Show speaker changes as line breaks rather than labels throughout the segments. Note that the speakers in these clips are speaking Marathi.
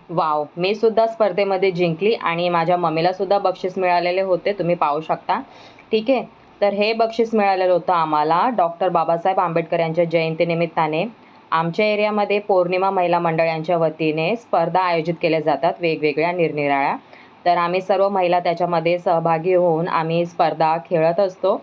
वाव, मी सुद्धा स्पर्धेमध्ये जिंकली आणि माझ्या मम्मीला सुद्धा बक्षीस मिळालेले होते, तुम्ही पाहू शकता. ठीक आहे. तर हे बक्षीस मिळालेलं होतं आम्हाला डॉक्टर बाबासाहेब आंबेडकर यांच्या जयंतीनिमित्ताने. आमच्या एरियामध्ये पौर्णिमा महिला मंडळ यांच्या वतीने स्पर्धा आयोजित केल्या जातात वेगवेगळ्या निरनिराळ्या. तर आम्ही सर्व महिला त्याच्यामध्ये सहभागी होऊन आम्ही स्पर्धा खेळत असतो.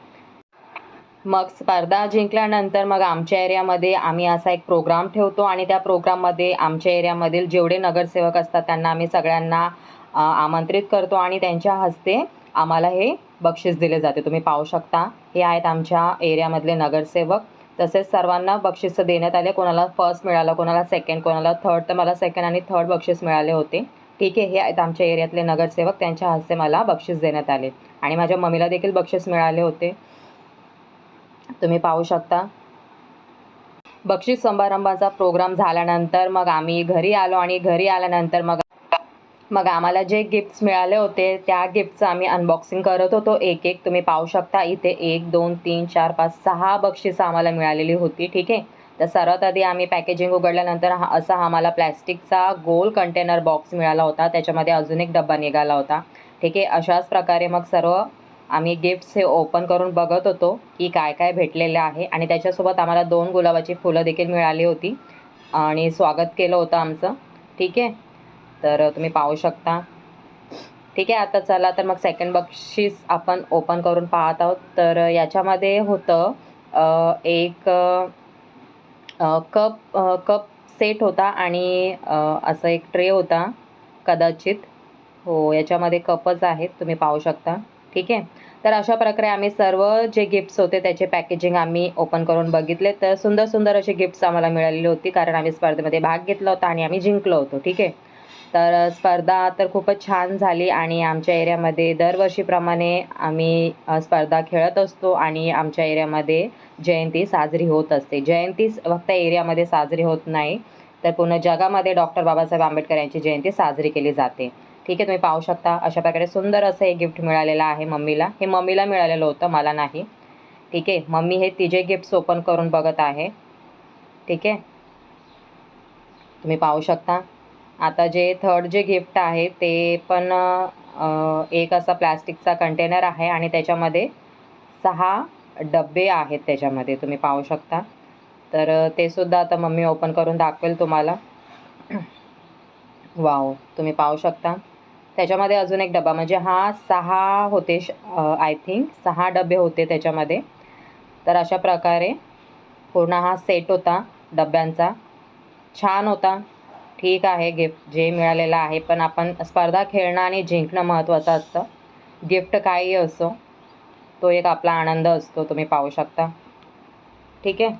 मग स्पर्धा जिंकल्यानंतर मग आमच्या एरियामध्ये आम्ही असा एक प्रोग्राम ठेवतो आणि त्या प्रोग्राममध्ये आमच्या एरियामधील जेवढे नगरसेवक असतात त्यांना आम्ही सगळ्यांना आमंत्रित करतो आणि त्यांच्या हस्ते आम्हाला हे बक्षीस दिले जाते. तुम्ही पाहू शकता, हे आहेत आमच्या एरियामधले नगरसेवक. तसेच सर्वांना बक्षीस देण्यात आले. कोणाला फर्स्ट मिळालं, कोणाला सेकंड, कोणाला थर्ड. तर मला सेकंड आणि थर्ड बक्षीस मिळाले होते. ठीक आहे. हे आहेत आमच्या एरियातले नगरसेवक, त्यांच्या हस्ते मला बक्षीस देण्यात आले आणि माझ्या मम्मीला देखील बक्षीस मिळाले होते. तुम्ही पाहू शकता. बक्षीस समारंभाचा प्रोग्राम झाल्यानंतर मग आम्ही घरी आलो आणि घरी आल्यानंतर मग मग आम्हाला जे गिफ्ट्स मिळाले होते त्या गिफ्टचं आम्ही अनबॉक्सिंग करत होतो एक एक. तुम्ही पाहू शकता इथे 1 2 3 4 5 6 बक्षिसं आम्हाला मिळालेली होती. ठीक आहे. तर सर्वात आधी आम्ही पॅकेजिंग उघडल्यानंतर असा आम्हाला प्लॅस्टिकचा गोल कंटेनर बॉक्स मिळाला होता. त्याच्यामध्ये अजून एक डब्बा निघाला होता. ठीक आहे. अशाच प्रकारे मग सर्व आम्ही गिफ्ट्स हे ओपन करून बघत होतो की काय काय भेटलेलं आहे आणि त्याच्यासोबत आम्हाला 2 गुलाबाची फुलं देखील मिळाली होती आणि स्वागत केलं होतं आमचं. ठीक आहे. तर तुम्ही पाहू शकता. ठीक आहे. आता चला तर मग सेकंड बक्षीस आपण ओपन करून पाहत आहोत. तर याच्यामध्ये होतं एक कप सेट होता आणि असं एक ट्रे होता कदाचित. हो, याच्यामध्ये कपच आहेत, तुम्ही पाहू शकता. ठीक आहे. तर अशा प्रकारे आम्ही सर्व जे गिफ्ट्स होते त्याचे पॅकेजिंग आम्ही ओपन करून बघितले. तर सुंदर सुंदर असे गिफ्ट्स आम्हाला मिळालेली होती कारण आम्ही स्पर्धेमध्ये भाग घेतला होता आणि आम्ही जिंकलो होतो. ठीक आहे. तर स्पर्धा तर खूपच छान झाली आणि आमच्या एरियामध्ये दरवर्षीप्रमाणे आम्ही स्पर्धा खेळत असतो आणि आमच्या एरियामध्ये जयंती साजरी होत असते. जयंती फक्त एरियामध्ये साजरी होत नाही, तर पूर्ण जगामध्ये डॉक्टर बाबासाहेब आंबेडकर यांची जयंती साजरी केली जाते. ठीक आहे. तुम्ही पाहू शकता. अशा प्रकारे सुंदर असं हे गिफ्ट मिळालेलं आहे मम्मीला. हे मम्मीला मिळालेलं होतं, मला नाही. ठीक आहे. मम्मी हे तिचे गिफ्ट्स ओपन करून बघत आहे. ठीक आहे. तुम्ही पाहू शकता. आता जे थर्ड जे गिफ्ट आहे ते पण एक असा प्लॅस्टिकचा कंटेनर आहे आणि त्याच्यामध्ये 6 डब्बे आहेत त्याच्यामध्ये. तुम्ही पाहू शकता. तर ते सुद्धा आता मम्मी ओपन करून दाखवेल तुम्हाला. वाव, तुम्ही पाहू शकता. त्याच्यामध्ये अजून एक डबा, म्हणजे हा 6 होते, आय थिंक 6 डबे होते त्याच्यामध्ये. तर अशा प्रकारे पूर्ण हा सेट होता डब्यांचा. छान होता. ठीक आहे गिफ्ट जे मिळालेलं आहे, पण आपण स्पर्धा खेळणं आणि जिंकणं महत्त्वाचं असतं. गिफ्ट काहीही असो, तो एक आपला आनंद असतो. तुम्ही पाहू शकता. ठीक आहे.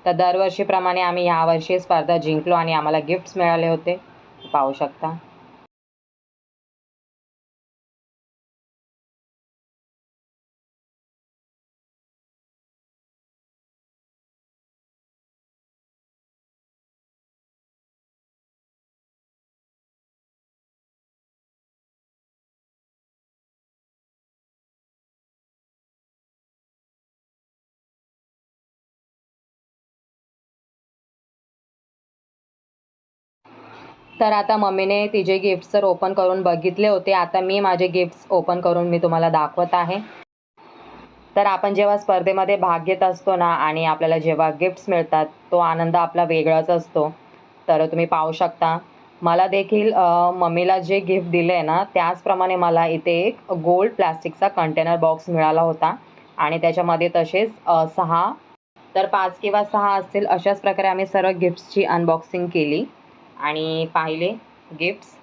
तर दरवर्षीप्रमाणे आम्ही यावर्षी स्पर्धा जिंकलो आणि आम्हाला गिफ्ट्स मिळाले होते. पाहू शकता. तर आता मम्मीने तिचे गिफ्ट्स तर ओपन करून बघितले होते. आता मी माझे गिफ्ट्स ओपन करून मी तुम्हाला दाखवत आहे. तर आपण जेव्हा स्पर्धेमध्ये भाग घेत असतो ना आणि आपल्याला जेव्हा गिफ्ट्स मिळतात, तो आनंद आपला वेगळाच असतो. तर तुम्ही पाहू शकता. मला देखील मम्मीला जे गिफ्ट दिलं आहे ना, त्याचप्रमाणे मला इथे एक गोल्ड प्लास्टिकचा कंटेनर बॉक्स मिळाला होता आणि त्याच्यामध्ये तसेच 6, तर 5 किंवा 6 असतील. अशाच प्रकारे आम्ही सर्व गिफ्ट्सची अनबॉक्सिंग केली आणि पाहिले गिफ्ट्स.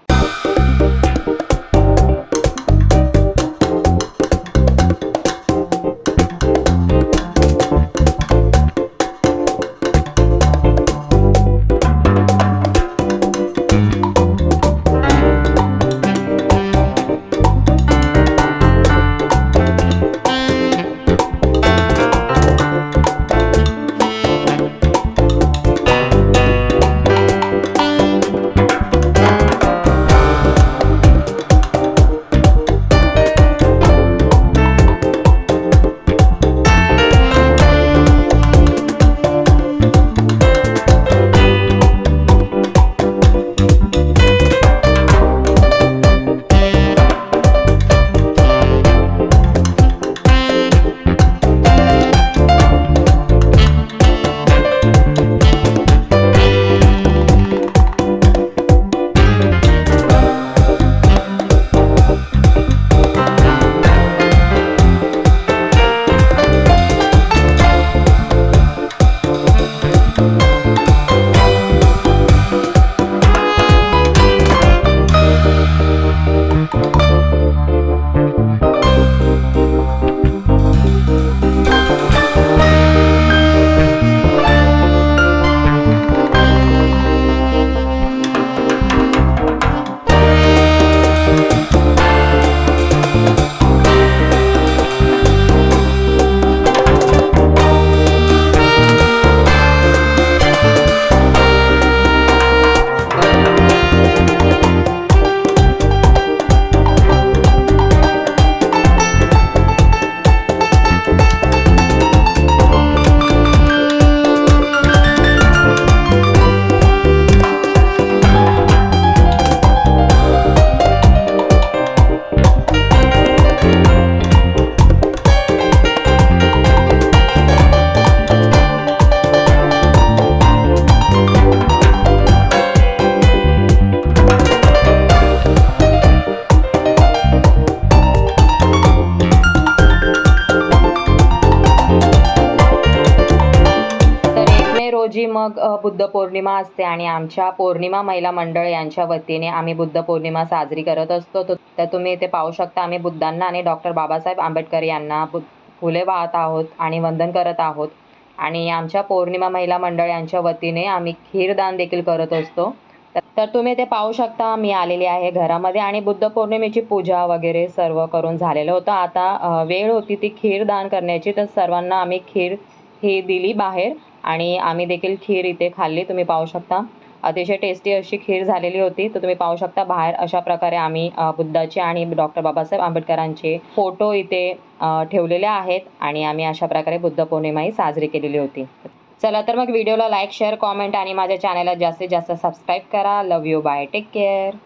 मग बुद्ध पौर्णिमा असते आणि आमच्या पौर्णिमा महिला मंडळ यांच्या वतीने आम्ही बुद्ध पौर्णिमा साजरी करत असतो. तर तुम्ही इथे पाहू शकता आम्ही बुद्धांना आणि डॉक्टर बाबासाहेब आंबेडकर यांना फुले वाहत आहोत आणि वंदन करत आहोत. आणि आमच्या पौर्णिमा महिला मंडळ यांच्या वतीने आम्ही खीरदान देखील करत असतो. तर तुम्ही ते पाहू शकता मी आलेली आहे घरामध्ये आणि बुद्ध पौर्णिमेची पूजा वगैरे सर्व करून झालेलं होतं. आता वेळ होती ती खीरदान करण्याची, तर सर्वांना आम्ही खीर ही दिली बाहेर आणि आम्ही देखील खीर इथे खाल्ली. तुम्ही पाहू शकता अतिशय टेस्टी अशी खीर झालेली होती. तर तुम्ही पाहू शकता बाहेर अशा प्रकारे आम्ही बुद्धाचे आणि डॉक्टर बाबासाहेब आंबेडकरांचे फोटो इथे ठेवलेले आहेत आणि आम्ही अशा प्रकारे बुद्ध पौर्णिमाही साजरी केलेली होती. चला तर मग व्हिडिओला लाईक, शेअर, कॉमेंट आणि माझ्या चॅनलला जास्तीत जास्त सबस्क्राईब करा. Love you. Bye. Take care.